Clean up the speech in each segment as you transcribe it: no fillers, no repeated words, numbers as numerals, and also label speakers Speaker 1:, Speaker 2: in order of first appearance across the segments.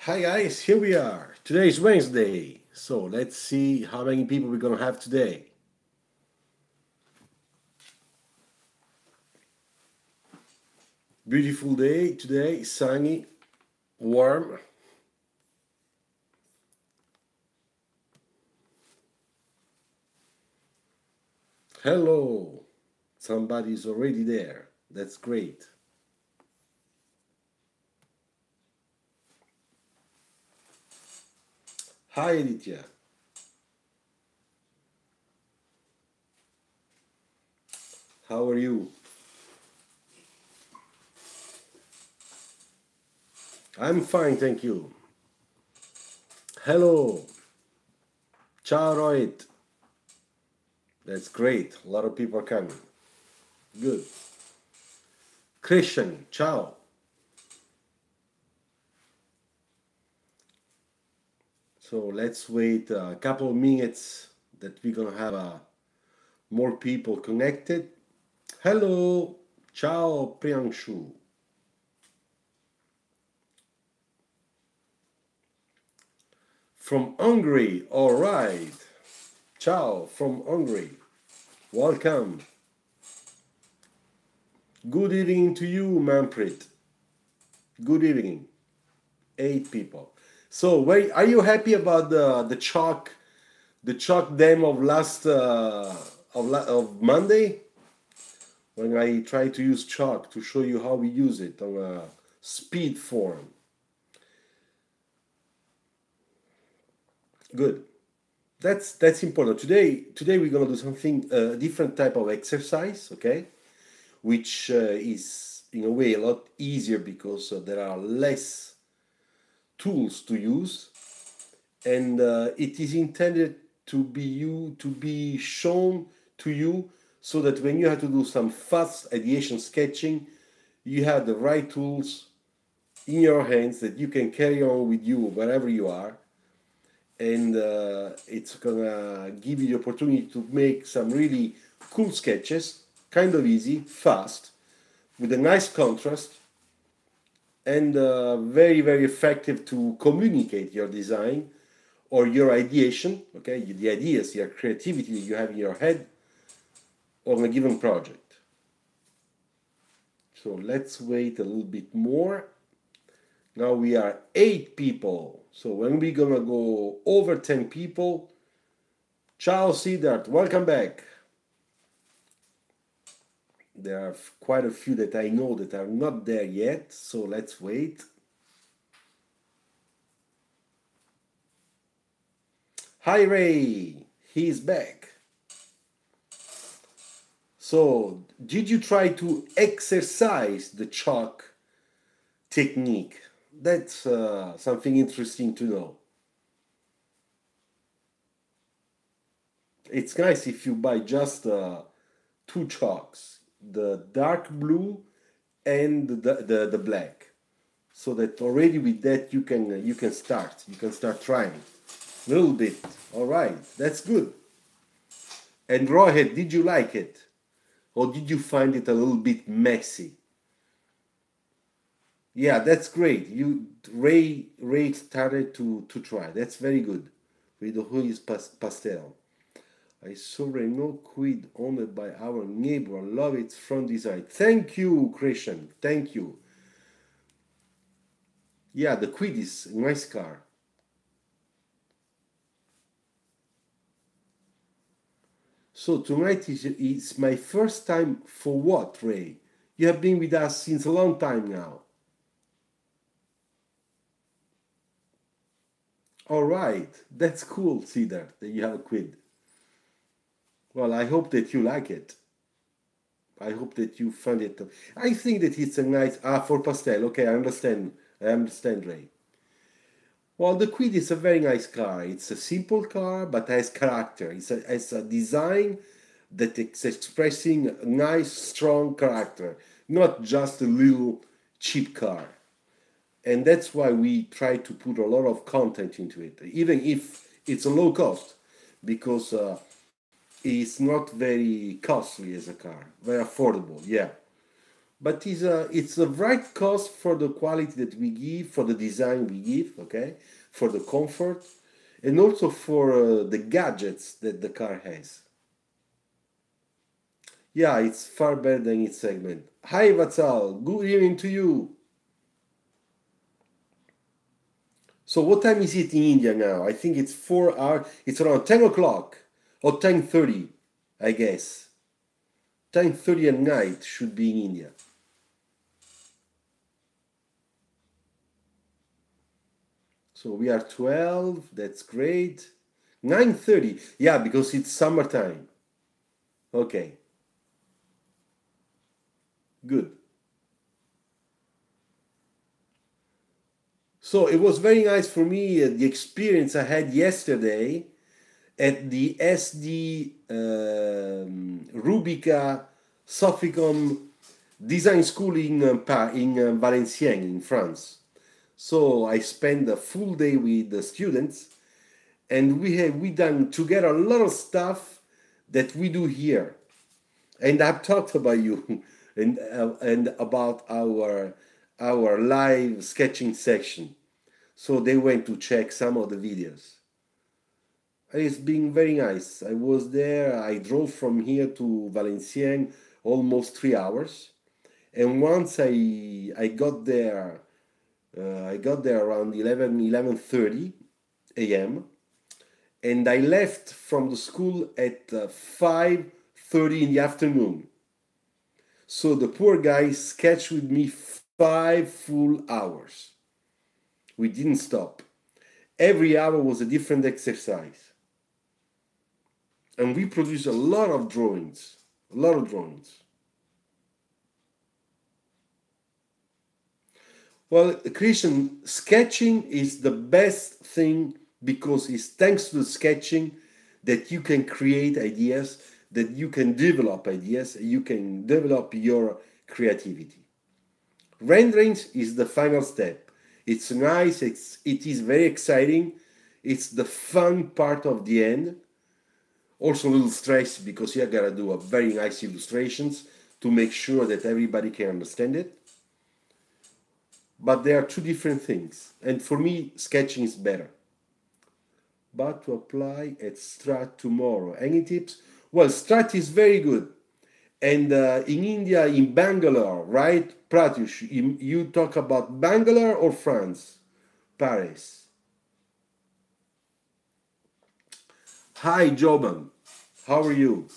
Speaker 1: Hi guys, here we are. Today is Wednesday, so let's see how many people we're gonna have today. Beautiful day today, sunny, warm. Hello, somebody's already there. That's great. Hi Aditya, how are you? I'm fine, thank you. Hello, ciao Rohit. That's great. A lot of people are coming. Good. Christian, ciao. So let's wait a couple of minutes that we're gonna have more people connected. Hello, ciao Priyanshu. From Hungary, all right. Ciao from Hungary. Welcome. Good evening to you, Manfred. Good evening. 8 people. So, wait, are you happy about the chalk demo of last of Monday when I tried to use chalk to show you how we use it on a speed form? Good. That's important. Today we're gonna do something different type of exercise, okay? Which is in a way a lot easier because there are less tools to use, and it is intended to be shown to you so that when you have to do some fast ideation sketching, you have the right tools in your hands that you can carry on with you wherever you are, and it's gonna give you the opportunity to make some really cool sketches, kind of easy, fast, with a nice contrast, and very effective to communicate your design or your ideation, okay, the ideas, your creativity that you have in your head on a given project. So let's wait a little bit more. Now we are 8 people. So when we're gonna go over 10 people, ciao Siddharth, welcome back. There are quite a few that I know that are not there yet, so let's wait. Hi Ray, he's back. So, did you try to exercise the chalk technique? That's something interesting to know. It's nice if you buy just two chalks, the dark blue and the black, so that already with that you can start trying a little bit. All right, that's good. And Rohit, did you like it, or did you find it a little bit messy? Yeah, that's great. Ray started to try. That's very good. With the Huis pastel. I saw Renault Quid owned by our neighbor. I love its front design. Thank you, Christian. Thank you. Yeah, the Quid is a nice car. So tonight is my first time for what, Ray? You have been with us since a long time now. All right, that's cool, Cedar, that you have a Quid. Well, I hope that you like it. I hope that you find it. I think that it's a nice for pastel. Okay, I understand. I understand, Ray. Well, the Quid is a very nice car. It's a simple car, but has character. It's a design that is expressing a nice, strong character, not just a little cheap car. And that's why we try to put a lot of content into it, even if it's a low cost, because it's not very costly as a car, very affordable. Yeah, but it's the right cost for the quality that we give, for the design we give, okay, for the comfort, and also for the gadgets that the car has. Yeah, it's far better than its segment. Hi Vatsal, good evening to you. So what time is it in India now? I think it's 4 hours. It's around 10 o'clock or 10:30, I guess. 10:30 at night should be in India. So we are 12. That's great. 9:30. Yeah, because it's summertime. Okay, good. So it was very nice for me, the experience I had yesterday at the SD Rubica Soficom Design School in, Valenciennes, in France. So I spent a full day with the students, and we done together a lot of stuff that we do here. And I've talked about you and about our live sketching section. So they went to check some of the videos. It's been very nice. I was there. I drove from here to Valenciennes almost 3 hours. And once I got there, I got there around 11:30 a.m. And I left from the school at 5:30 in the afternoon. So the poor guy sketched with me 5 full hours. We didn't stop. Every hour was a different exercise. And we produced a lot of drawings. A lot of drawings. Well, Christian, sketching is the best thing because it's thanks to the sketching that you can create ideas, that you can develop ideas, you can develop your creativity. Renderings is the final step. It's nice, it is very exciting, it's the fun part of the end. Also a little stress because you gotta do a very nice illustrations to make sure that everybody can understand it. But they are two different things. And for me, sketching is better. But to apply at Strat tomorrow. Any tips? Well, Strat is very good. And in India, in Bangalore, right? Pratyush, you talk about Bangalore or France? Paris. Hi, Joban. How are you?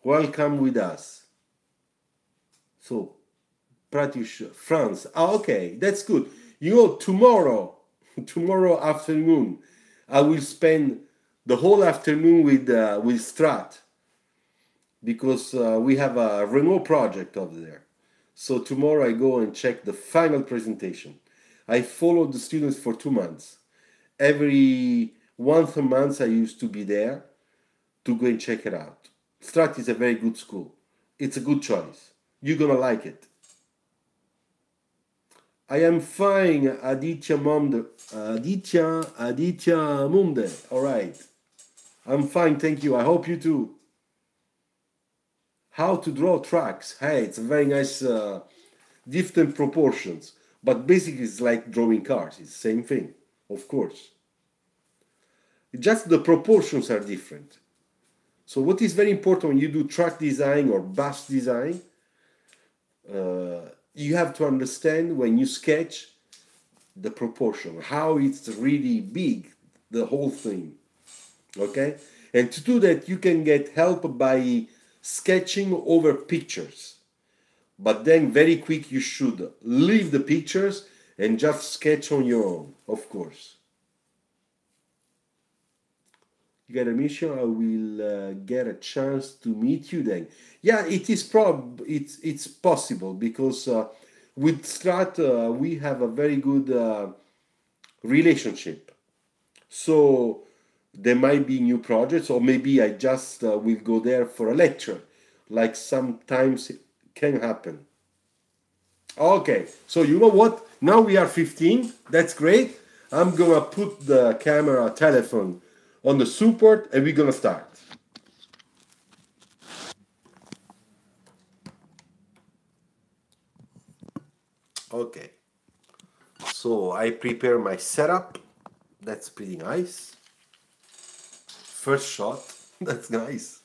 Speaker 1: Welcome with us. So, Pratyush, France. Ah, okay, that's good. You know, tomorrow afternoon, I will spend the whole afternoon with Strat because we have a remote project over there. So tomorrow I go and check the final presentation. I followed the students for 2 months. Every once a month I used to be there to go and check it out. Strat is a very good school. It's a good choice. You're gonna like it. I am fine, Aditya Munde. Aditya Munde. All right. I'm fine, thank you. I hope you too. How to draw tracks? Hey, it's a very nice, different proportions. But basically, it's like drawing cars. It's the same thing, of course. Just the proportions are different. So what is very important when you do track design or bus design, you have to understand when you sketch the proportion, how it's really big, the whole thing. Okay? And to do that, you can get help by sketching over pictures. But then very quick, you should leave the pictures and just sketch on your own, of course. You get a mission, I will get a chance to meet you then. Yeah, it's possible because with Strat we have a very good relationship. So there might be new projects, or maybe I just will go there for a lecture, like sometimes it can happen. Okay, so you know what? Now we are 15. That's great. I'm gonna put the camera telephone on the support and we're gonna start. Okay, so I prepare my setup. That's pretty nice. First shot. That's nice.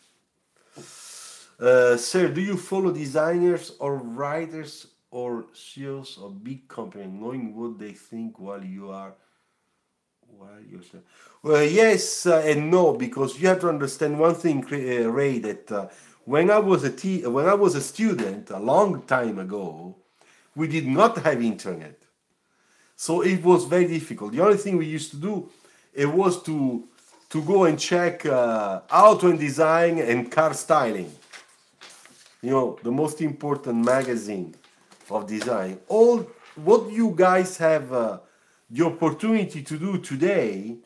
Speaker 1: Sir, do you follow designers or writers or CEOs of big companies, knowing what they think while you're well, yes and no, because you have to understand one thing, Ray, that when when I was a student a long time ago, we did not have internet, so it was very difficult. The only thing we used to do, it was to go and check auto and design and car styling. You know, the most important magazine of design. All what you guys have the opportunity to do today,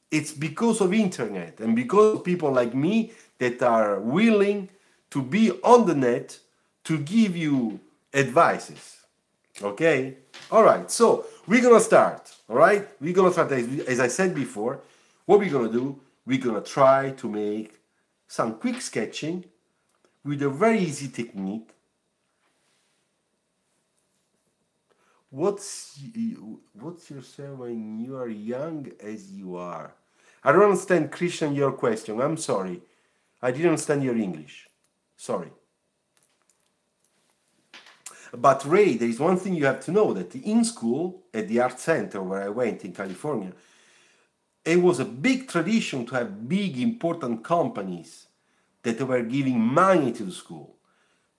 Speaker 1: it's because of internet and because of people like me that are willing to be on the net to give you advices. Okay? All right, so we're gonna start. All right, we're gonna start, as I said before. What we're gonna do, we're gonna try to make some quick sketching with a very easy technique. What's yourself when you are young as you are? I don't understand, Christian, your question. I'm sorry. I didn't understand your English. Sorry. But Ray, there is one thing you have to know, that in school, at the art center where I went in California, it was a big tradition to have big important companies that were giving money to the school,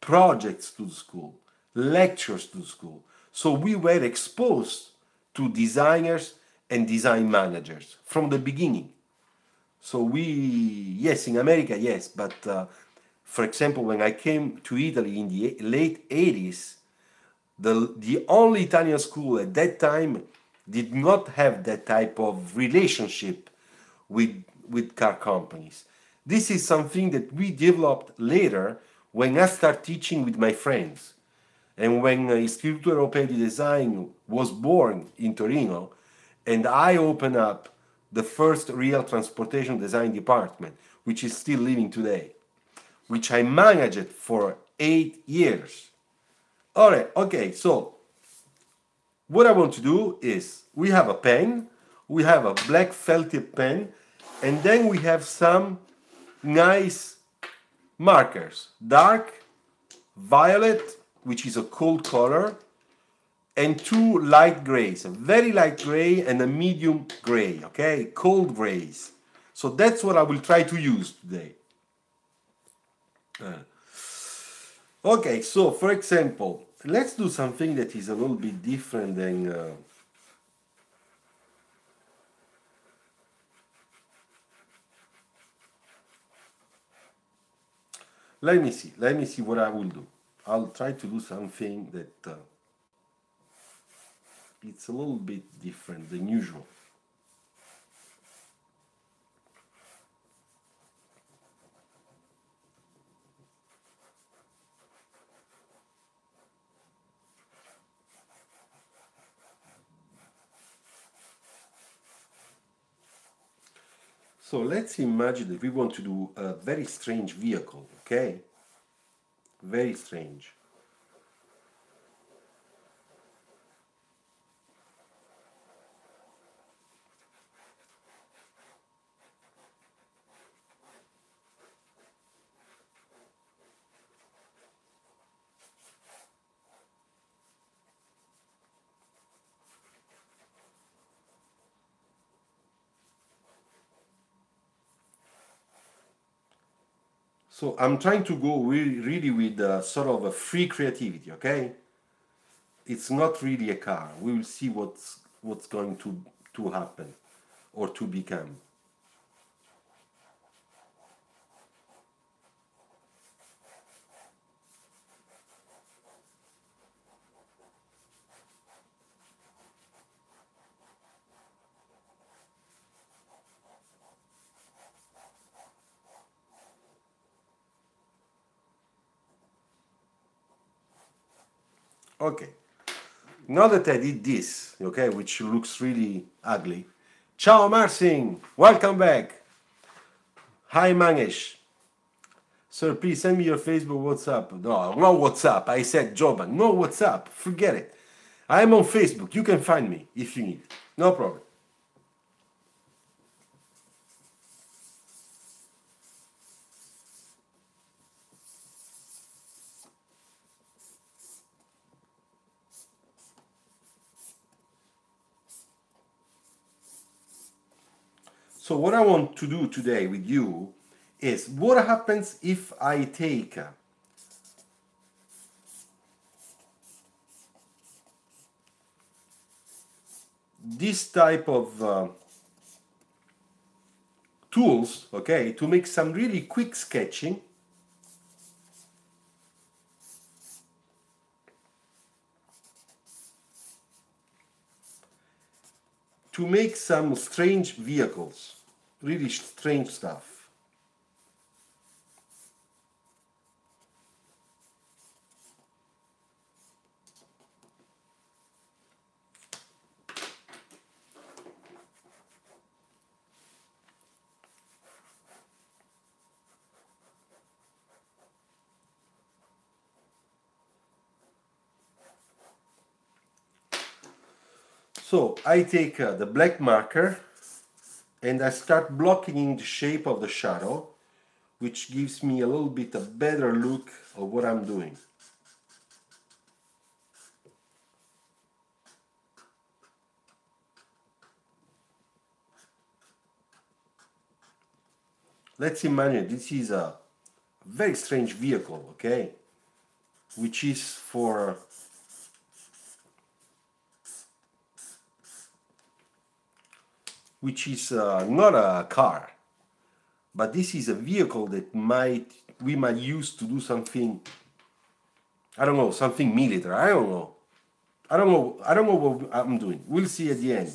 Speaker 1: projects to the school, lectures to the school. So we were exposed to designers and design managers from the beginning. So yes, in America, yes, but for example, when I came to Italy in the late 80s, the only Italian school at that time did not have that type of relationship with car companies. This is something that we developed later when I started teaching with my friends. And when Istituto Europeo di Design was born in Torino, and I opened up the first real transportation design department, which is still living today, which I managed for 8 years. All right, okay, so what I want to do is, we have a pen, we have a black felt tip pen, and then we have some nice markers, dark, violet, which is a cold color, and two light grays, a very light gray and a medium gray, okay? Cold grays. So that's what I will try to use today. Okay, so for example, let's do something that is a little bit different than... let me see what I will do. I'll try to do something that it's a little bit different than usual. So let's imagine that we want to do a very strange vehicle, okay? Very strange. So I'm trying to go really with sort of a free creativity, okay? It's not really a car. We will see what's going to happen or to become. Okay. Now that I did this, okay, which looks really ugly. Ciao Marsing, welcome back. Hi Mangesh. Sir, please send me your Facebook, WhatsApp. No WhatsApp. I said Joban. No WhatsApp. Forget it. I'm on Facebook. You can find me if you need. No problem. So what I want to do today with you is what happens if I take this type of tools, okay, to make some really quick sketching. To make some strange vehicles, really strange stuff. So I take the black marker and I start blocking in the shape of the shadow, which gives me a little bit a better look of what I'm doing. Let's imagine this is a very strange vehicle, okay, which is not a car, but this is a vehicle that we might use to do something, I don't know, something military. I don't know. I don't know what I'm doing. We'll see at the end.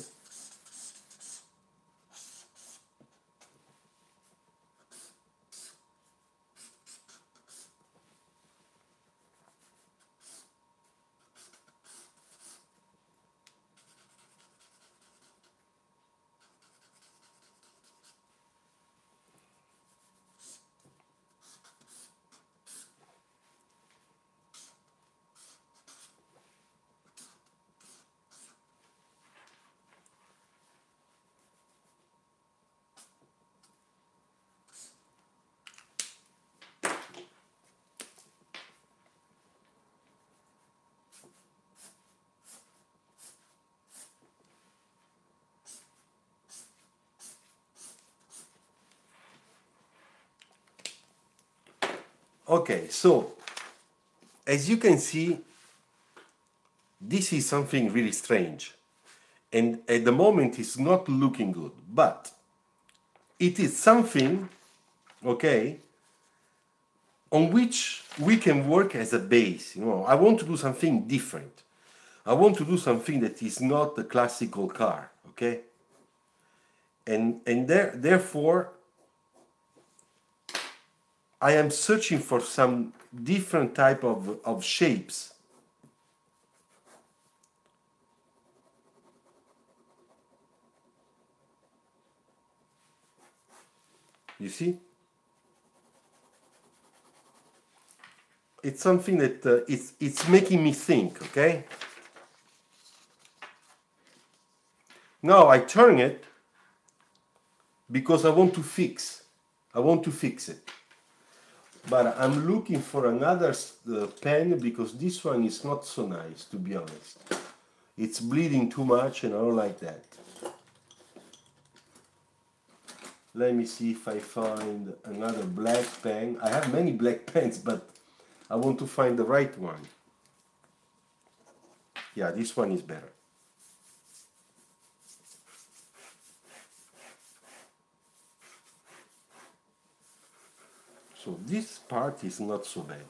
Speaker 1: Okay, so as you can see, this is something really strange. And at the moment it's not looking good, but it is something, okay, on which we can work as a base. You know, I want to do something different. I want to do something that is not the classical car, okay? And therefore, I am searching for some different type of shapes. You see? It's something that it's making me think, okay? Now I turn it because I want to fix. I want to fix it. But I'm looking for another pen because this one is not so nice, to be honest. It's bleeding too much and I don't like that. Let me see if I find another black pen. I have many black pens, but I want to find the right one. Yeah, this one is better. So this part is not so bad.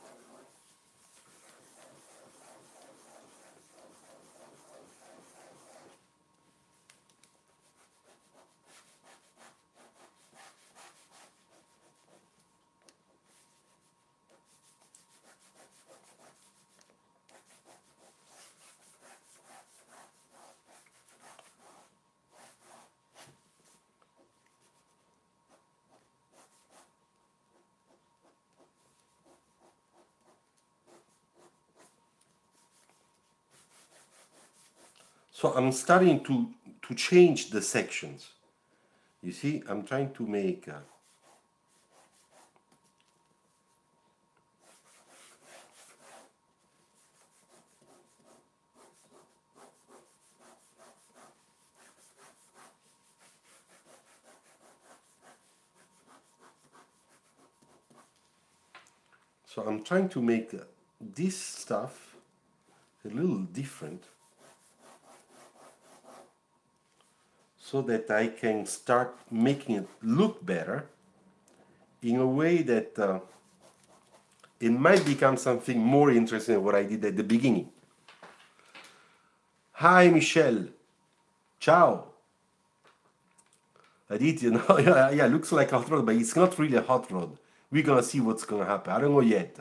Speaker 1: So I'm starting to change the sections. You see, I'm trying to make so I'm trying to make this stuff a little different so that I can start making it look better in a way that it might become something more interesting than what I did at the beginning. Hi, Michelle. Ciao. I did, you know, yeah, looks like a hot rod, but it's not really a hot rod. We're gonna see what's gonna happen. I don't know yet.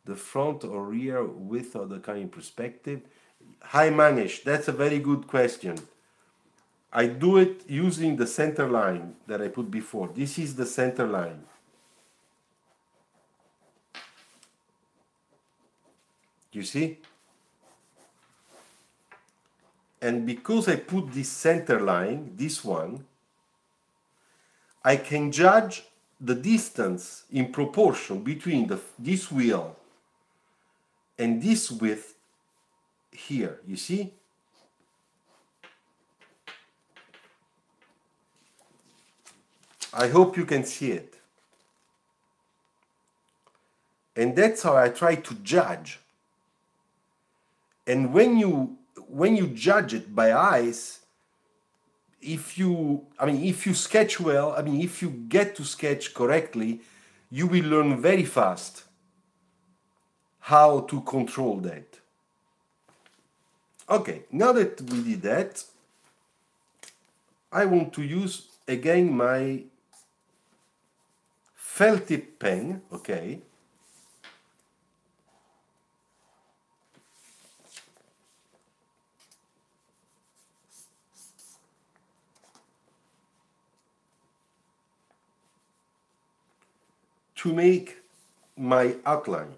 Speaker 1: The front or rear width of the car in perspective. Hi, Manish. That's a very good question. I do it using the center line that I put before. This is the center line. You see? And because I put this center line, this one, I can judge the distance in proportion between this wheel and this width here. You see? I hope you can see it. And that's how I try to judge. And when you judge it by eyes, if you sketch well, if you get to sketch correctly, you will learn very fast how to control that. Okay, now that we did that, I want to use again my felt tip pen, okay? To make my outline.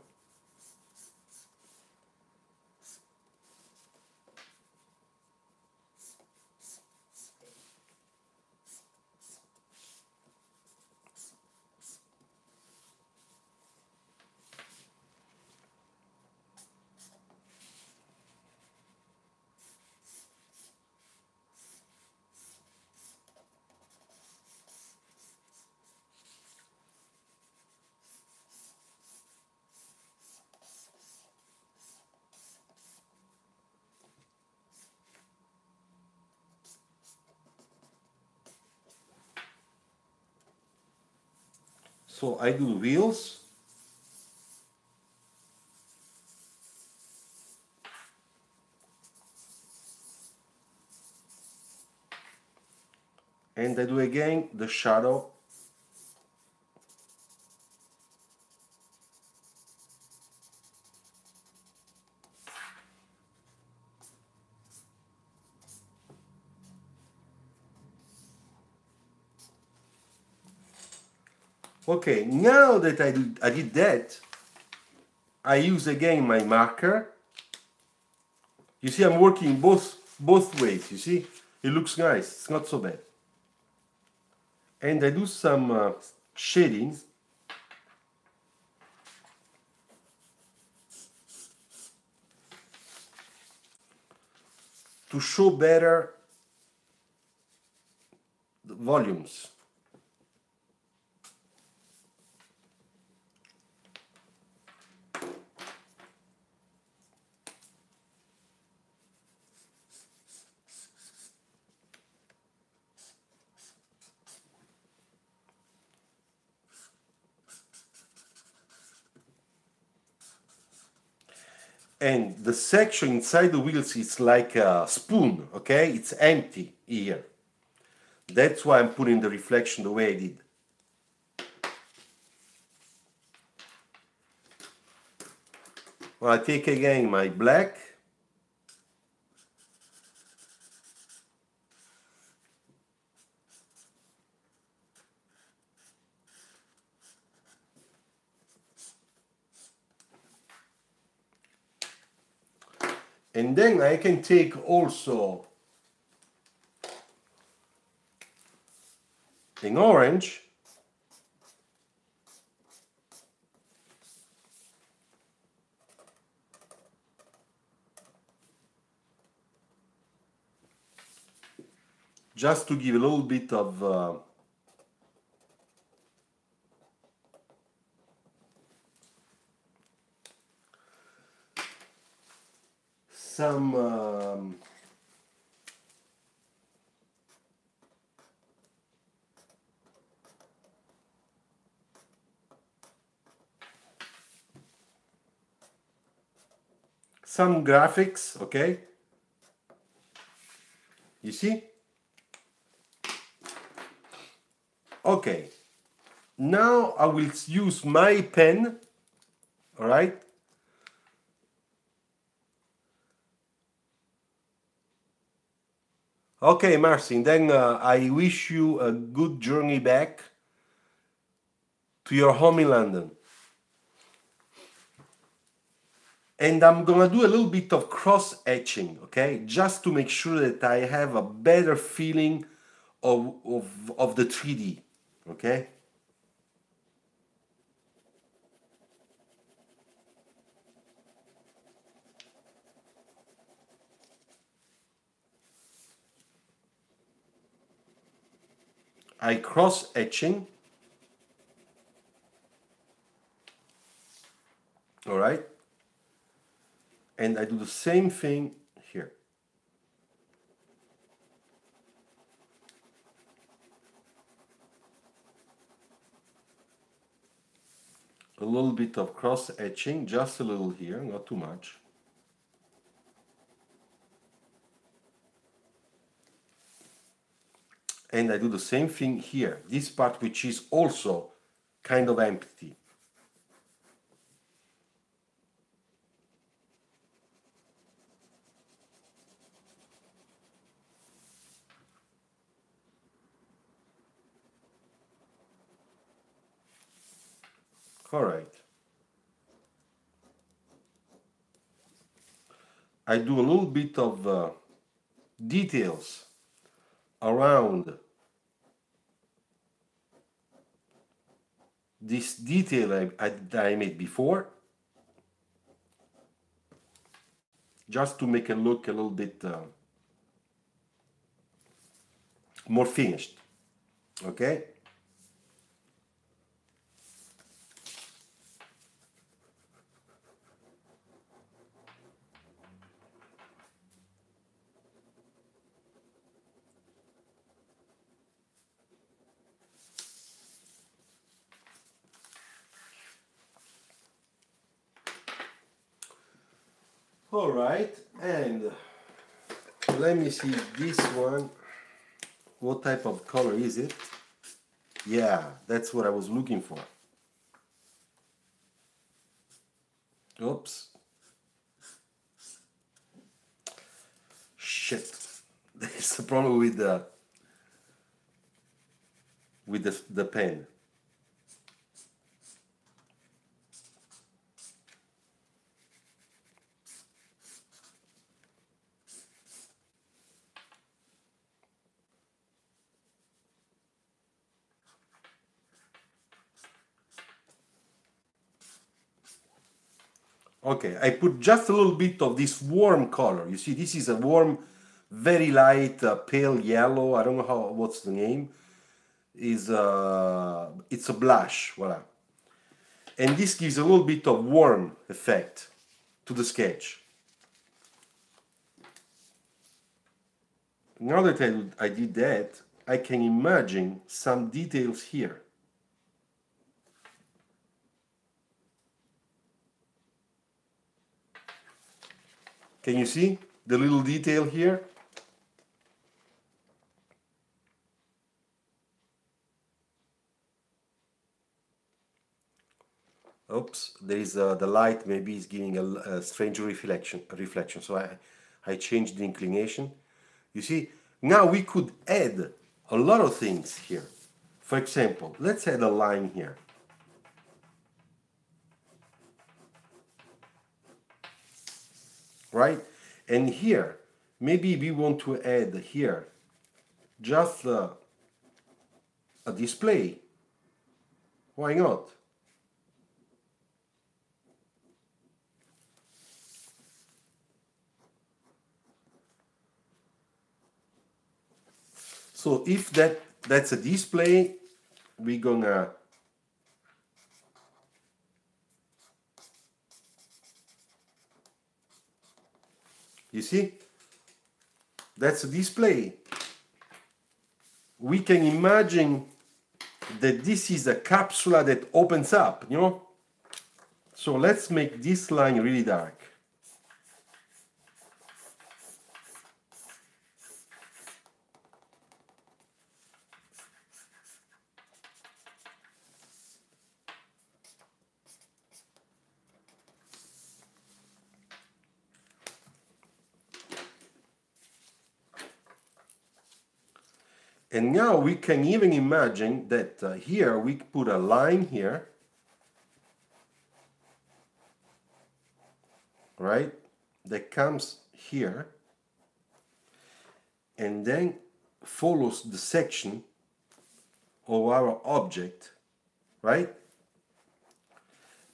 Speaker 1: So I do wheels. And I do again the shadow. Okay, now that I did that, I use again my marker. You see, I'm working both ways, you see? It looks nice, it's not so bad. And I do some shading. To show better the volumes. And the section inside the wheels is like a spoon, okay? It's empty here. That's why I'm putting the reflection the way I did. Well, I take again my black. And then I can take also an orange just to give a little bit of some graphics, okay? You see? Okay. Now I will use my pen, all right? Okay, Marcin, then I wish you a good journey back to your home in London. And I'm gonna do a little bit of cross etching, okay? Just to make sure that I have a better feeling of the 3D, okay? I cross etching, all right? And I do the same thing here. A little bit of cross etching, just a little here, not too much. And I do the same thing here, this part which is also kind of empty. All right. I do a little bit of details around this detail that I made before, just to make it look a little bit more finished, okay? All right, and let me see this one. What type of color is it? Yeah, that's what I was looking for. Oops. Shit. There's a problem with the pen. Okay, I put just a little bit of this warm color. You see, this is a warm, very light, pale yellow. I don't know what's the name. It's a blush, voila. And this gives a little bit of warm effect to the sketch. Now that I did that, I can imagine some details here. Can you see the little detail here? Oops, there is the light maybe is giving a strange reflection. So I changed the inclination. You see, now we could add a lot of things here. For example, let's add a line here. Right? And here, maybe we want to add here just a display. Why not? So if that's a display, we're gonna you see, that's a display. We can imagine that this is a capsule that opens up, you know? So let's make this line really dark. And now we can even imagine that here we put a line here, right, that comes here and then follows the section of our object, right?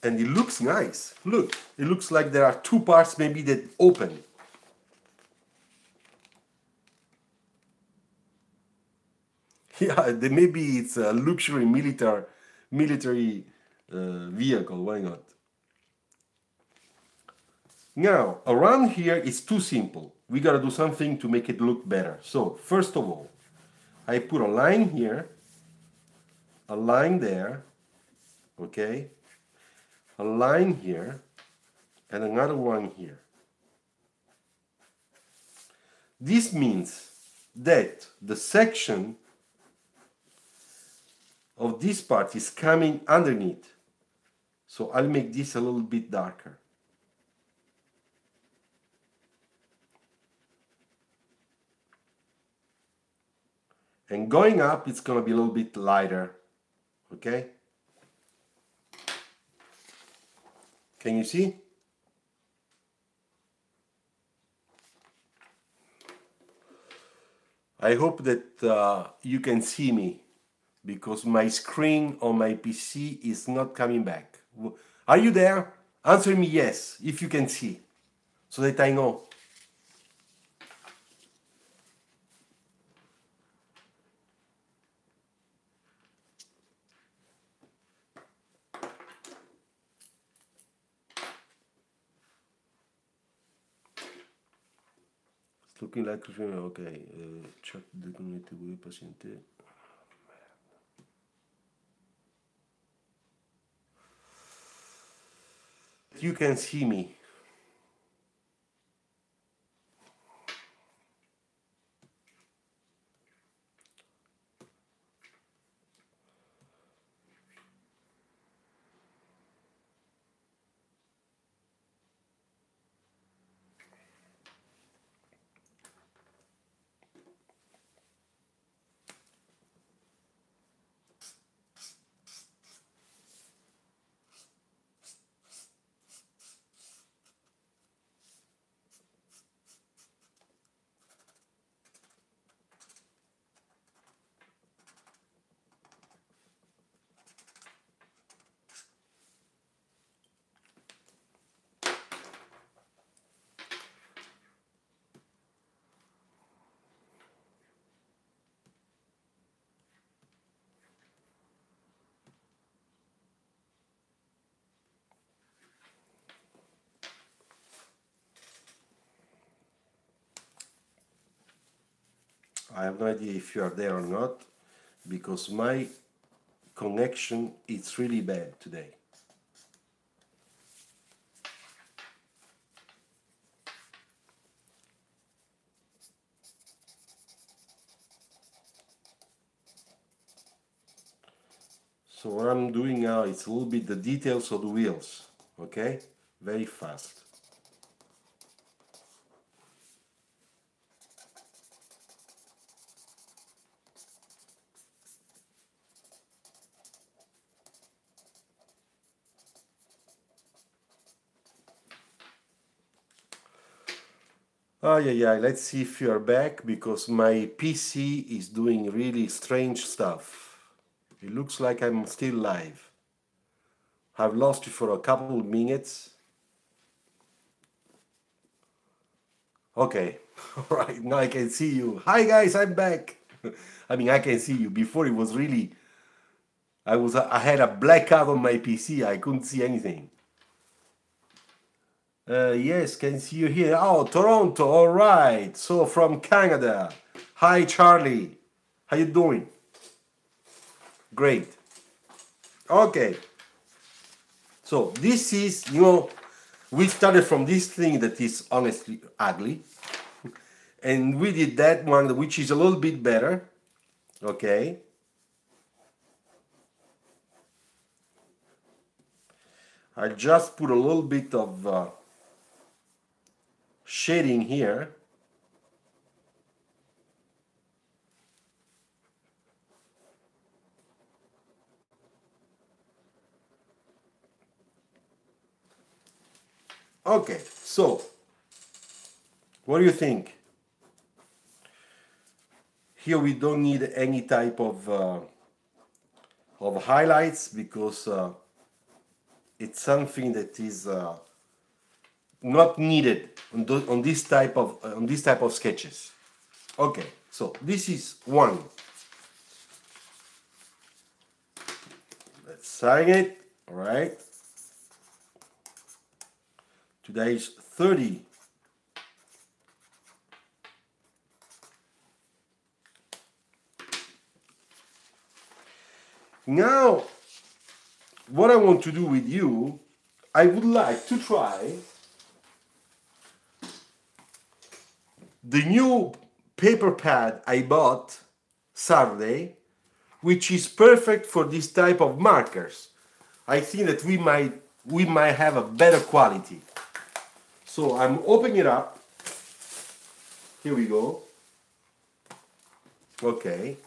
Speaker 1: And it looks nice. Look, it looks like there are two parts maybe that open. Yeah, maybe it's a luxury military vehicle, why not? Now, around here it's too simple. We gotta do something to make it look better. So, first of all, I put a line here, a line there, okay? A line here, and another one here. This means that the section of this part is coming underneath. So I'll make this a little bit darker. And going up, it's going to be a little bit lighter, okay? Can you see? I hope that you can see me, because my screen on my PC is not coming back. Are you there? Answer me yes, if you can see, so that I know. It's looking like, okay, check the community paciente. You can see me. I have no idea if you are there or not, because my connection is really bad today. So what I'm doing now is a little bit the details of the wheels, okay? Very fast. Oh yeah, let's see if you're back, because my PC is doing really strange stuff. It looks like I'm still live. I've lost you for a couple of minutes. Okay, all right, now I can see you. Hi guys, I'm back. I mean, I can see you. Before it was really, I had a blackout on my PC. I couldn't see anything. Yes, can see you here. Oh, Toronto, all right. So from Canada. Hi, Charlie. How you doing? Great. Okay. So this is, we started from this thing that is honestly ugly, and we did that one which is a little bit better. Okay. I just put a little bit of shading here. Okay, so what do you think? Here we don't need any type of highlights, because it's something that is not needed on this type of sketches. Okay, so this is one. Let's sign it. All right. Today is 30. Now, what I want to do with you, I would like to try the new paper pad I bought Saturday, which is perfect for this type of markers. I think that we might have a better quality. So I'm opening it up. Here we go. Okay.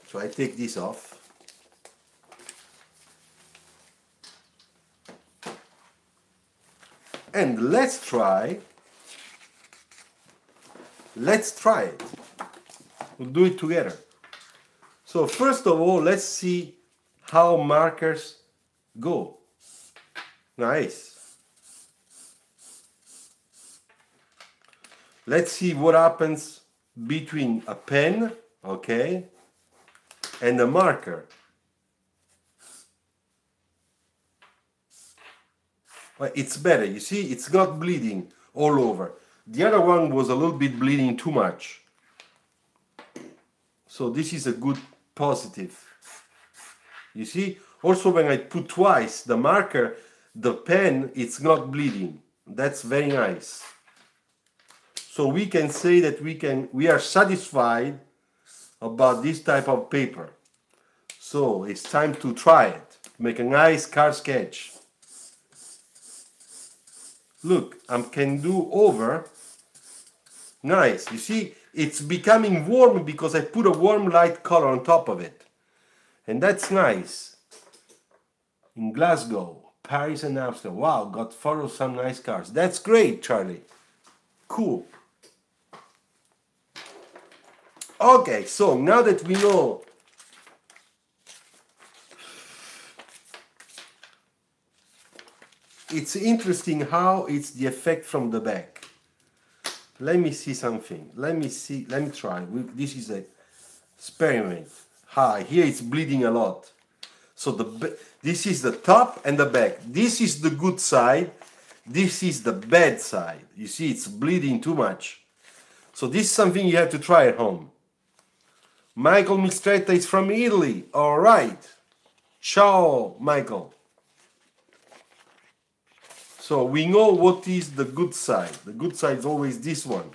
Speaker 1: So I take this off. And let's try it. We'll do it together. So first of all, let's see how markers go. Nice. Let's see what happens between a pen, okay, and a marker. Well, it's better, you see, it's not bleeding all over. The other one was a little bit bleeding too much. So this is a good positive. You see, also when I put twice the marker, the pen, it's not bleeding. That's very nice. So we can say that we are satisfied about this type of paper. So it's time to try it. Make a nice card sketch. Look, I can do over. Nice. You see, it's becoming warm because I put a warm light color on top of it. And that's nice. In Glasgow, Paris and Amsterdam. Wow, got photos of some nice cars. That's great, Charlie. Cool. Okay, so now that we know it's interesting how it's the effect from the back. Let me see something. Let me try. This is an experiment. Here it's bleeding a lot. So this is the top and the back. This is the good side. This is the bad side. You see, it's bleeding too much. So this is something you have to try at home. Michael Mistretta is from Italy. All right. Ciao, Michael. So we know what is the good side. The good side is always this one.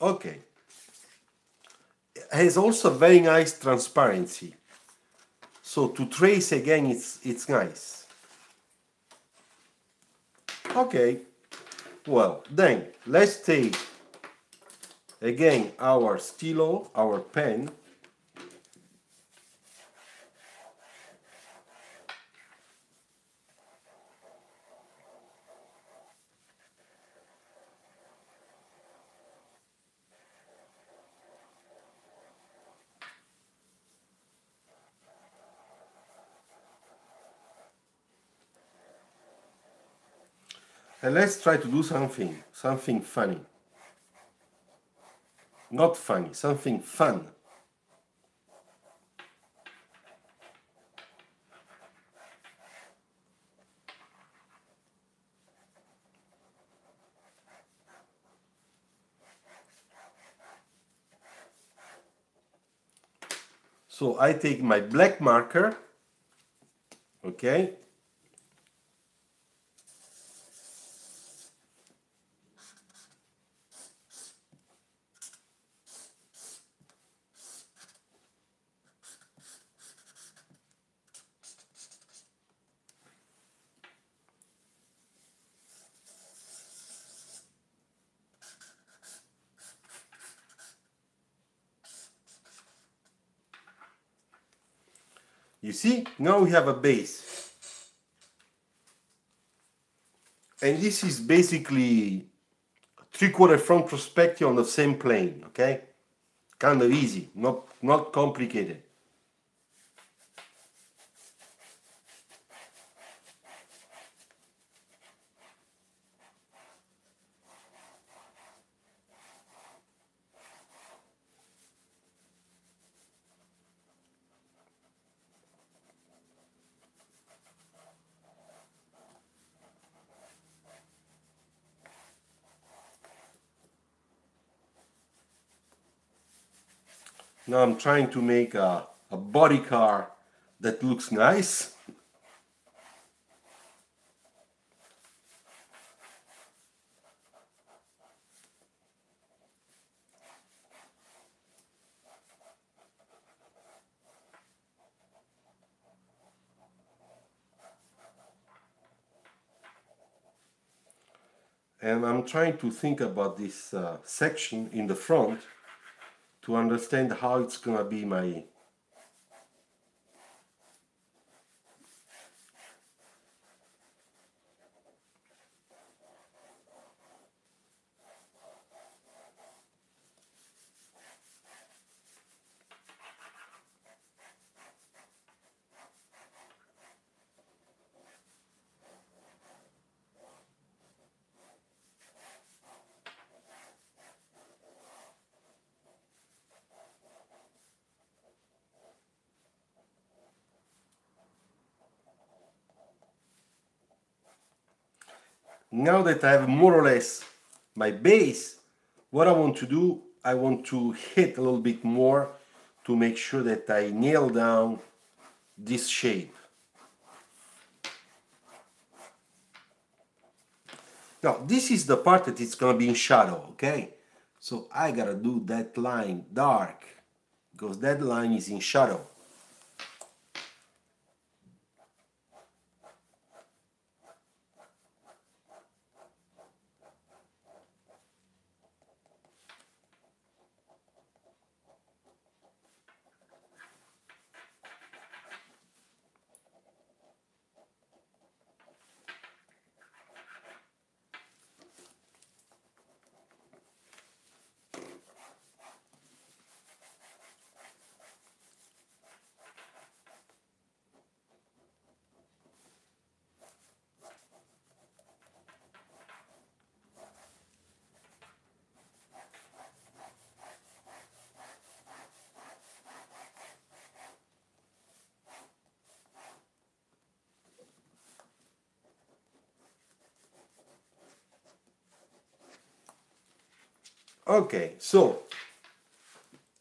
Speaker 1: Okay. It has also very nice transparency. So to trace again, it's nice. Okay. Well, then let's take again our stylo, our pen. And let's try to do something funny. Not funny, something fun. So I take my black marker, okay? You see, now we have a base. And this is basically 3/4 front perspective on the same plane, okay? Kind of easy, not complicated. Now I'm trying to make a body car that looks nice. And I'm trying to think about this section in the front to understand how it's gonna be my... Now that I have more or less my base, what I want to do, I want to hit a little bit more to make sure that I nail down this shape. Now, this is the part that it's gonna be in shadow, okay? So I gotta do that line dark, because that line is in shadow. Okay, so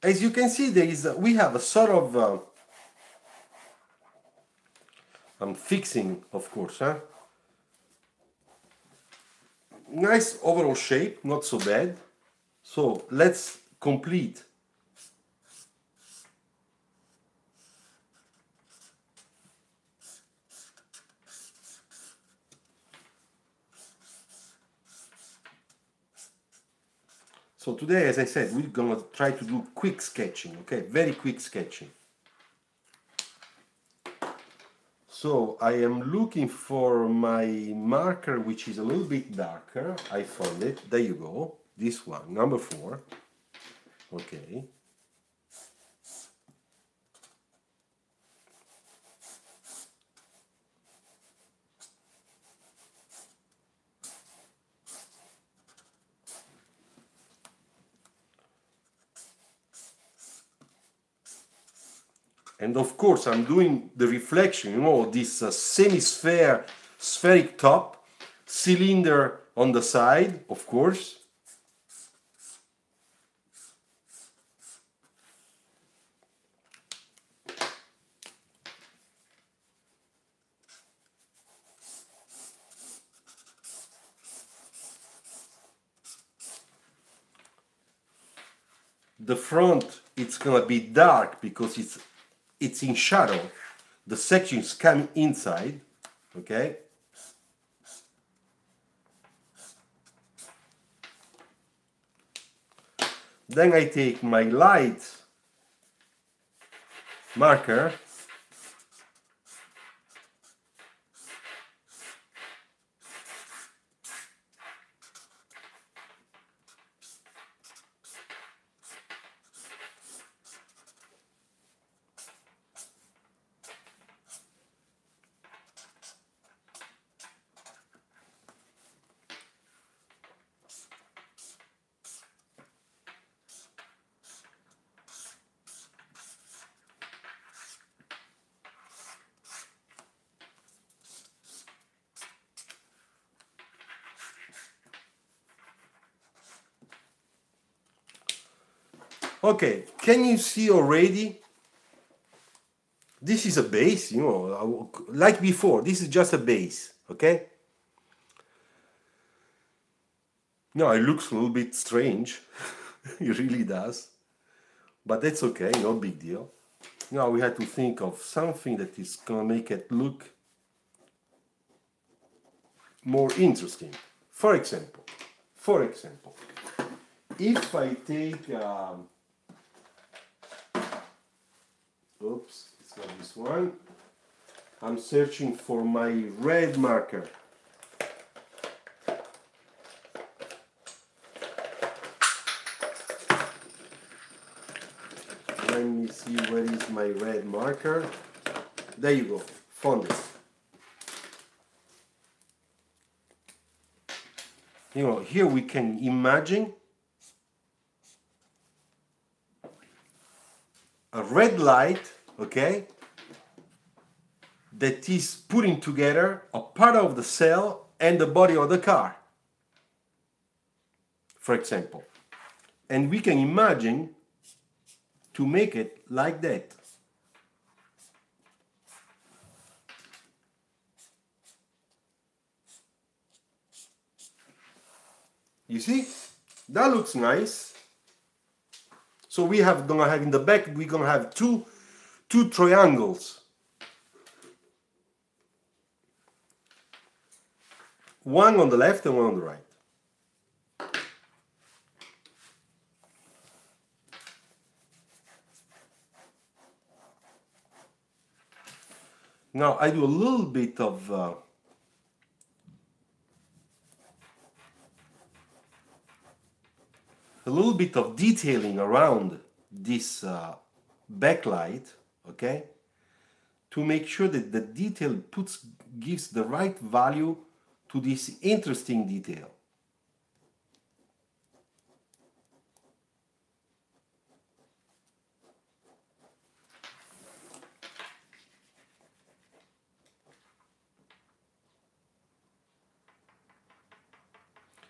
Speaker 1: as you can see, we have a sort of I'm fixing, of course, huh? Nice overall shape, not so bad. So let's complete. So today, as I said, we're gonna try to do quick sketching, okay? Very quick sketching. So I am looking for my marker, which is a little bit darker. I found it. There you go. This one, number 4. Okay. And of course, I'm doing the reflection, you know, this spheric top, cylinder on the side, of course. The front, it's gonna be dark because it's in shadow. The sections come inside, okay? Then I take my light marker Okay, can you see already? This is a base, you know, like before, this is just a base, okay? Now it looks a little bit strange, it really does, but that's okay, no big deal. Now we have to think of something that is gonna make it look more interesting. For example, if I take, oops, it's not this one. I'm searching for my red marker. Let me see, where is my red marker? There you go, found it. You know, here we can imagine a red light, okay, that is putting together a part of the cell and the body of the car, for example. And we can imagine to make it like that. You see? That looks nice. So we have gonna have in the back, we're gonna have two triangles. One on the left and one on the right. Now I do a little bit of detailing around this backlight, okay, to make sure that the detail gives the right value to this interesting detail.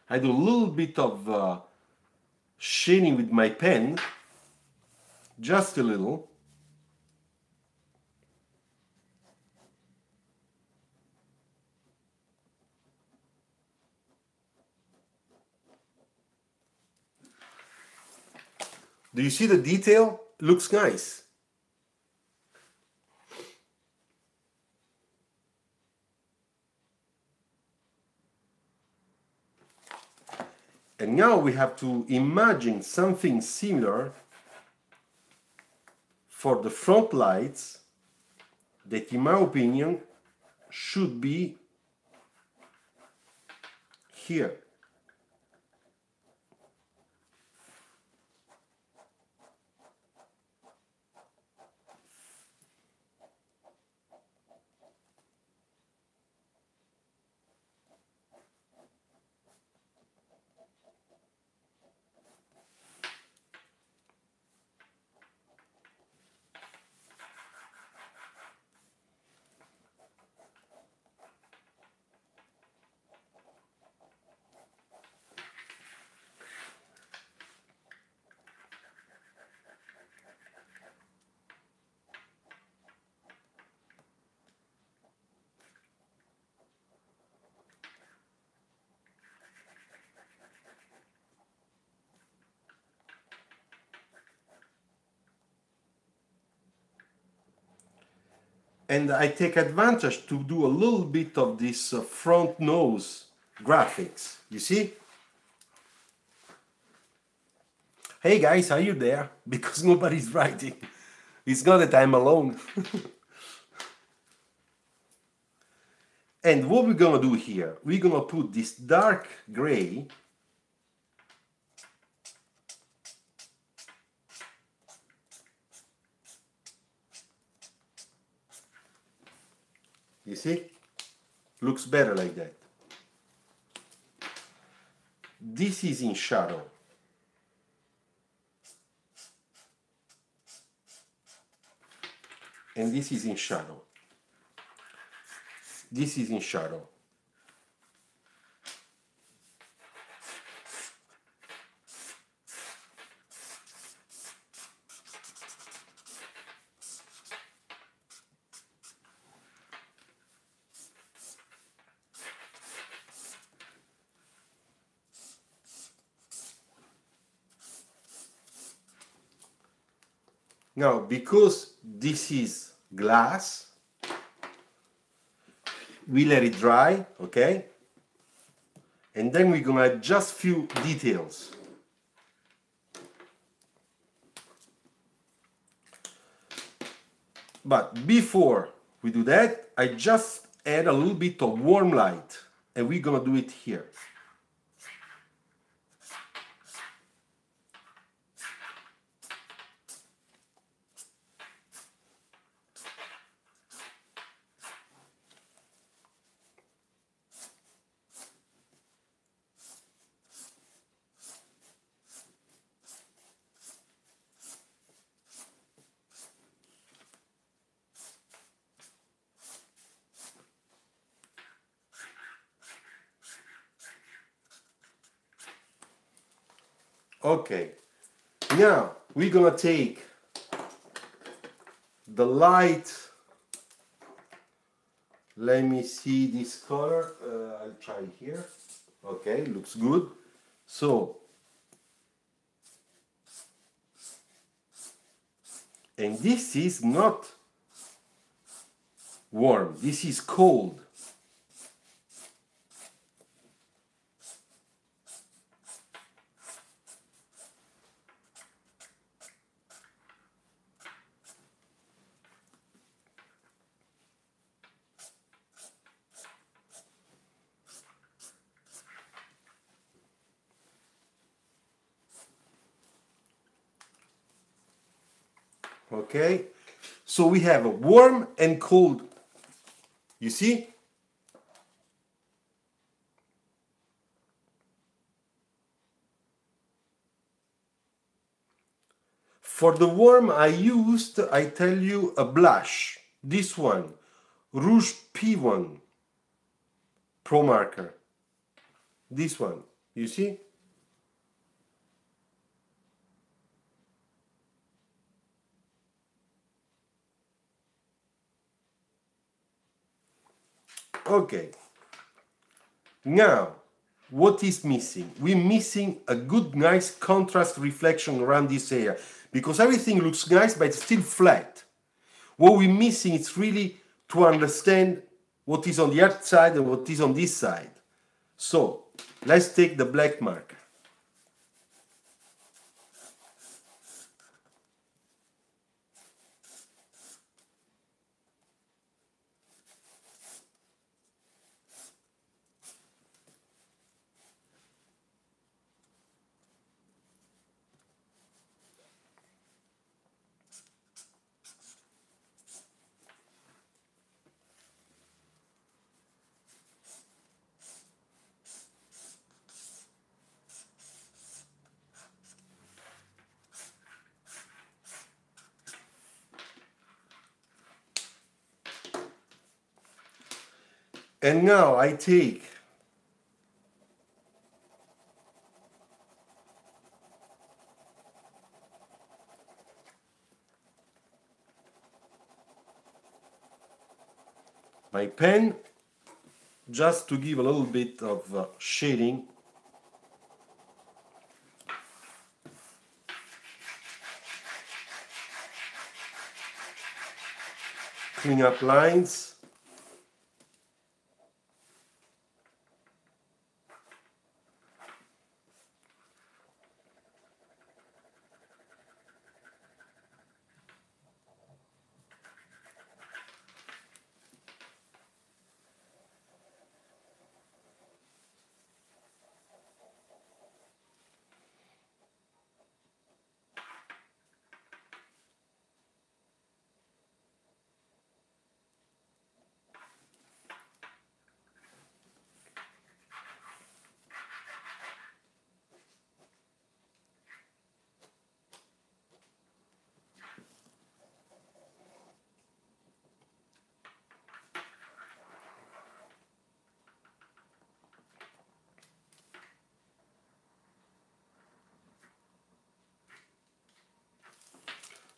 Speaker 1: I do a little bit of shading with my pen, just a little. Do you see the detail? Looks nice. And now we have to imagine something similar for the front lights that, in my opinion, should be here. And I take advantage to do a little bit of this front nose graphics. You see? Hey guys, are you there? Because nobody's writing. It's not that I'm alone. And what we're gonna do here, we're gonna put this dark gray you see? Looks better like that. This is in shadow. And this is in shadow. This is in shadow. Now, because this is glass, we let it dry, okay? And then we're gonna adjust few details. But before we do that, I just add a little bit of warm light, and we're gonna do it here. Okay, now we're gonna take the light. Let me see this color. I'll try here. Okay, looks good. So, and this is not warm, this is cold. Okay, so we have a warm and cold. You see? For the warm I used, I tell you, a blush. This one, Rouge P1 Pro Marker. This one, you see? Okay. Now, what is missing? We're missing a good, nice contrast reflection around this area, because everything looks nice, but it's still flat. What we're missing is really to understand what is on the other side and what is on this side. So, let's take the black marker. And now I take my pen just to give a little bit of shading. clean up lines.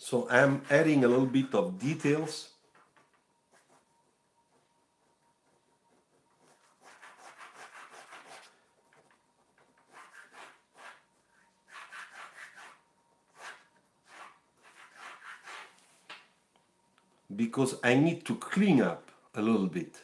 Speaker 1: So I'm adding a little bit of details. Because I need to clean up a little bit.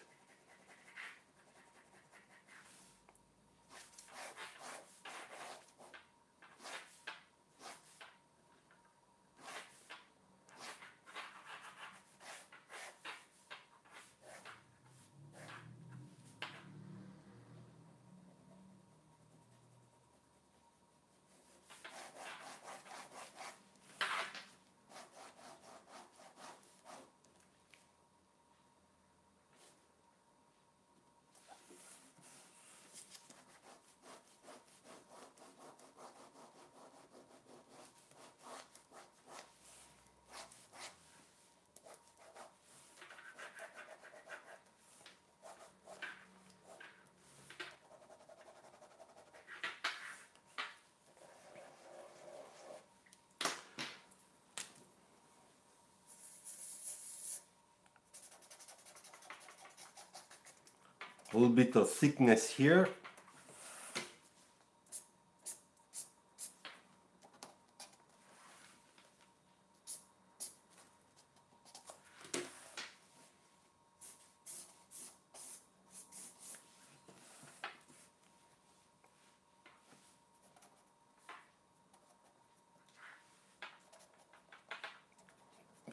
Speaker 1: A little bit of thickness here.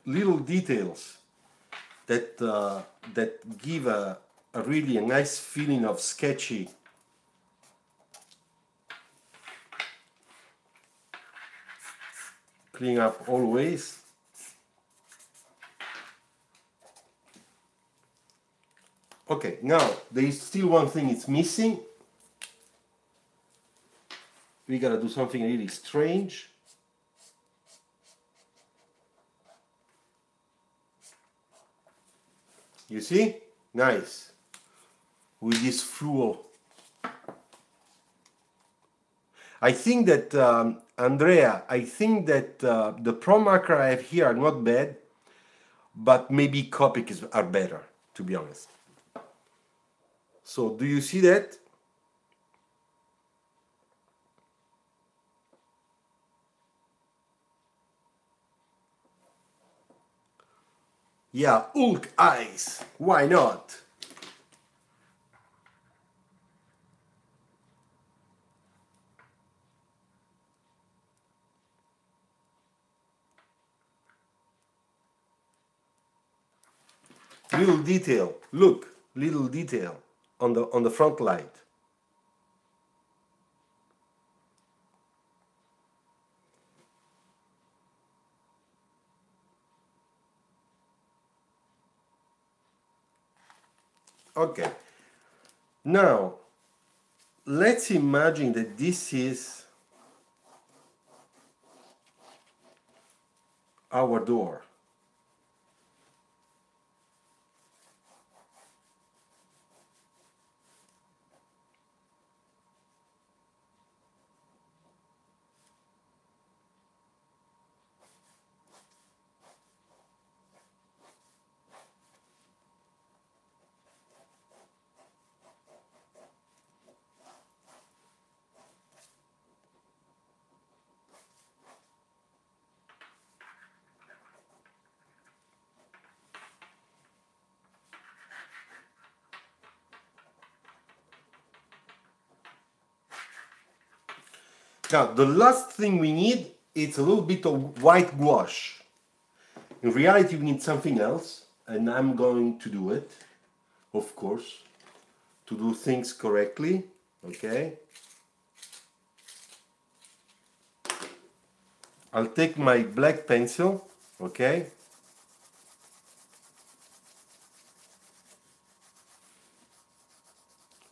Speaker 1: Little details that that give a really a nice feeling of sketchy. Clean up always. Okay, now there is still one thing it's missing. We gotta do something really strange. You see? Nice. With this fluo. I think that, Andrea, I think that the Pro marker I have here are not bad, but maybe Copic are better, to be honest. So, do you see that? Yeah, Hulk eyes. Why not? Little detail. Look, little detail on the front light. Okay. Now, let's imagine that this is our door. Now, the last thing we need is a little bit of white gouache. In reality, we need something else, and I'm going to do it, of course, to do things correctly, okay? I'll take my black pencil, okay?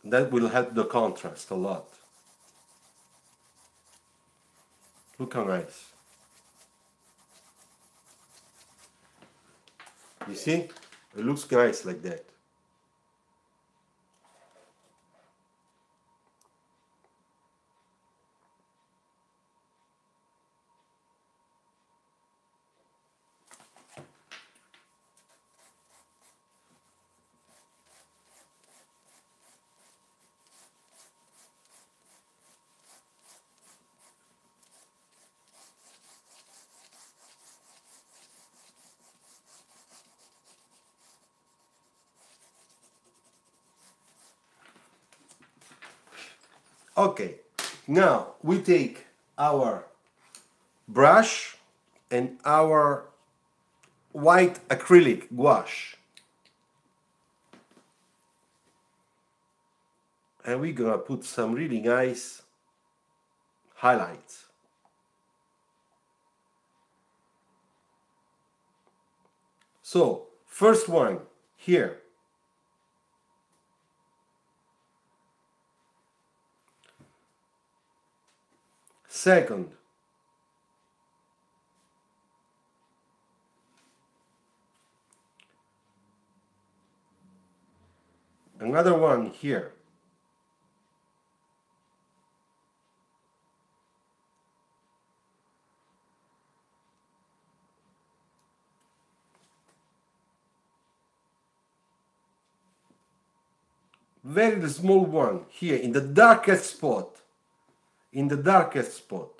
Speaker 1: That will help the contrast a lot. Look how nice. You see? It looks nice like that. Okay, now we take our brush and our white acrylic gouache, and we're gonna put some really nice highlights. So, first one here. Second, another one here. Very small one here in the darkest spot. In the darkest spot.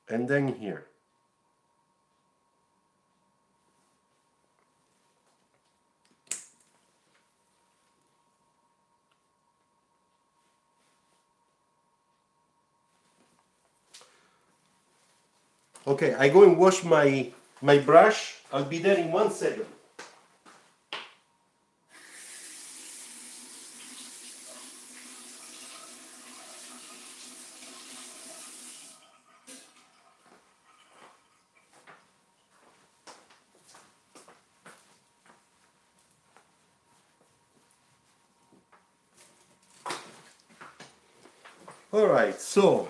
Speaker 1: And then here. Okay, I go and wash my brush. I'll be there in 1 second. Alright, so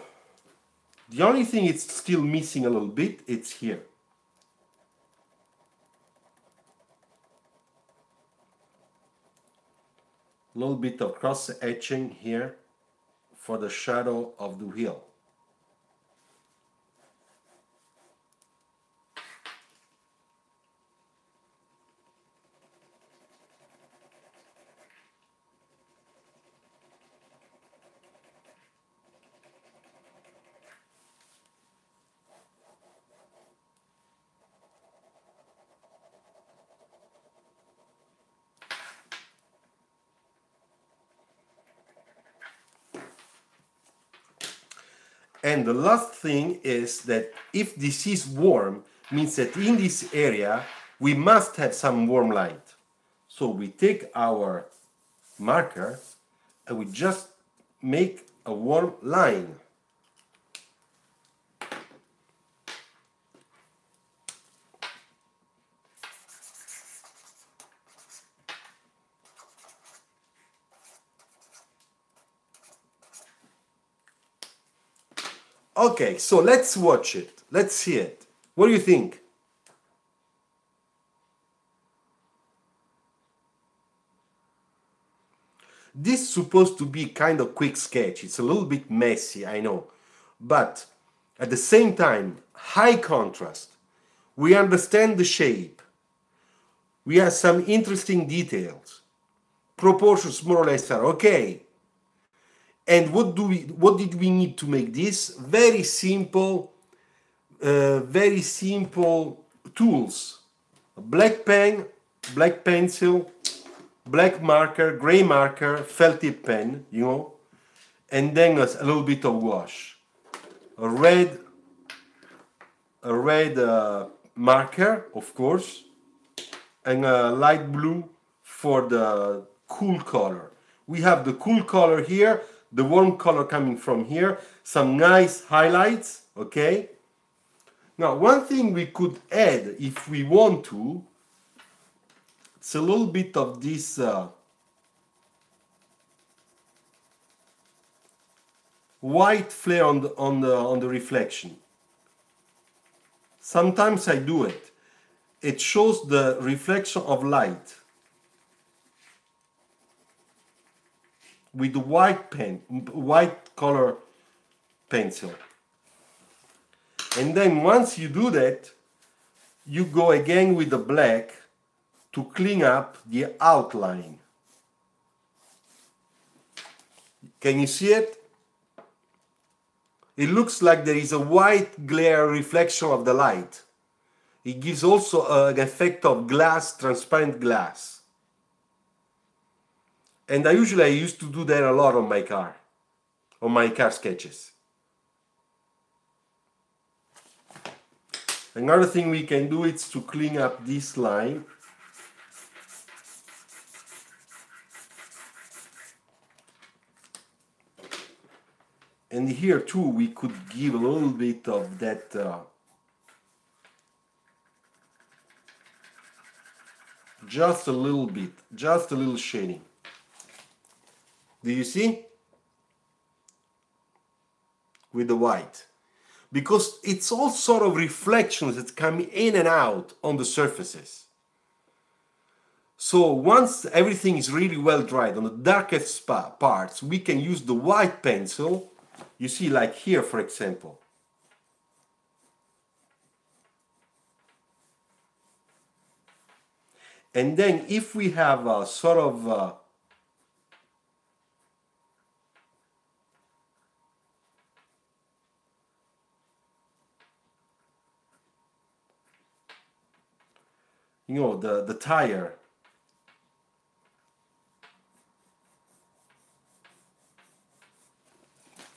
Speaker 1: the only thing it's still missing a little bit, it's here. A little bit of cross etching here for the shadow of the wheel. And the last thing is that if this is warm, means that in this area we must have some warm light. So we take our marker and we just make a warm line. Okay, so let's watch it. Let's see it. What do you think? This is supposed to be kind of quick sketch. It's a little bit messy, I know. But at the same time, high contrast. We understand the shape. We have some interesting details. Proportions more or less are okay. And what did we need to make this? Very simple tools: a black pen, black pencil, black marker, gray marker, felt tip pen, you know, and then a little bit of wash. A red marker, of course, and a light blue for the cool color. We have the cool color here, the warm color coming from here, some nice highlights, okay? Now, one thing we could add if we want to, it's a little bit of this white flare on the reflection. Sometimes I do it. It shows the reflection of light with white color pencil. And then once you do that, you go again with the black to clean up the outline. Can you see it? It looks like there is a white glare reflection of the light. It gives also an effect of glass, transparent glass. And I used to do that a lot on my car sketches. Another thing we can do is to clean up this line. And here too we could give a little bit of that just a little bit, just a little shading. Do you see? With the white. Because it's all sort of reflections that come in and out on the surfaces. So once everything is really well dried on the darkest parts, we can use the white pencil. You see, like here, for example. And then if we have a sort of you know, the tire.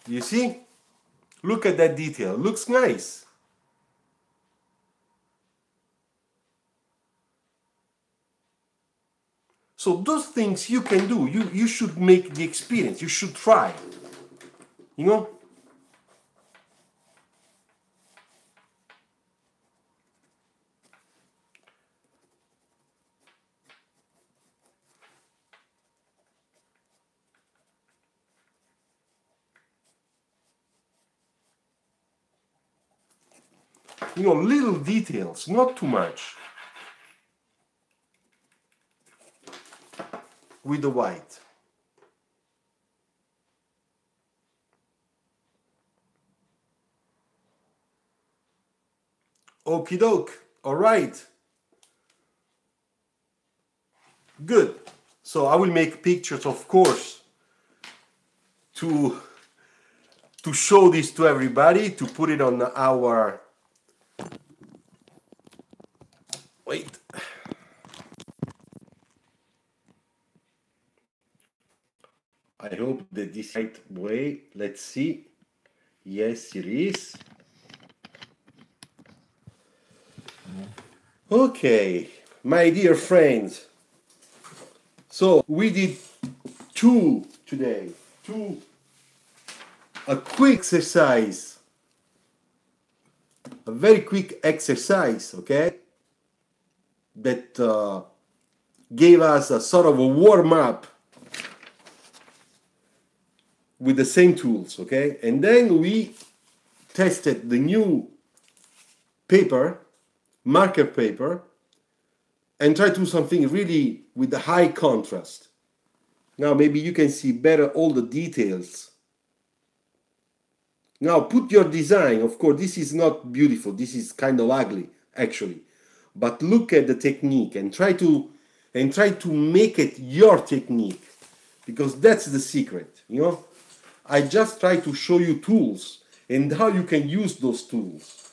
Speaker 1: You see? Look at that detail. Looks nice. So those things you can do. You should make the experience. You should try. You know? You know, little details, not too much. With the white. Okie doke. All right. Good. So I will make pictures, of course, to show this to everybody, to put it on our... Wait. I hope that this is the right way. Let's see. Yes, it is. Okay, my dear friends. So we did two today. A quick exercise. A very quick exercise, okay? That gave us a sort of a warm-up with the same tools, okay? And then we tested the new paper, marker paper, and tried to do something really with the high contrast. Now maybe you can see better all the details. Now put your design. Of course, this is not beautiful. This is kind of ugly, actually. But look at the technique and try to make it your technique, because that's the secret, you know. I just try to show you tools and how you can use those tools.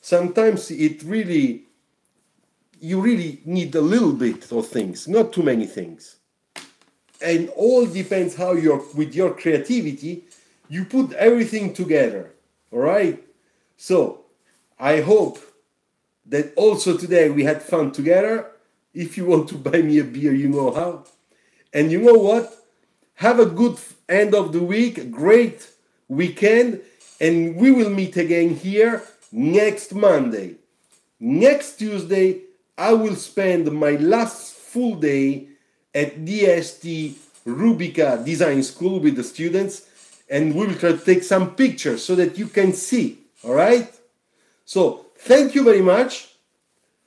Speaker 1: Sometimes it really you really need a little bit of things, not too many things. And all depends how you're, with your creativity, you put everything together, all right? So I hope that also today we had fun together. If you want to buy me a beer, you know how. And you know what? Have a good end of the week, great weekend, and we will meet again here next Monday. Next Tuesday, I will spend my last full day at DST Rubica Design School with the students, and we will try to take some pictures so that you can see, all right? So thank you very much.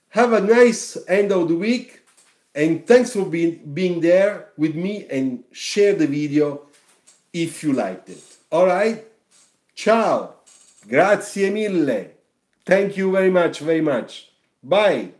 Speaker 1: Have a nice end of the week, and thanks for being there with me, and share the video if you liked it. All right? Ciao. Grazie mille. Thank you very much, very much. Bye.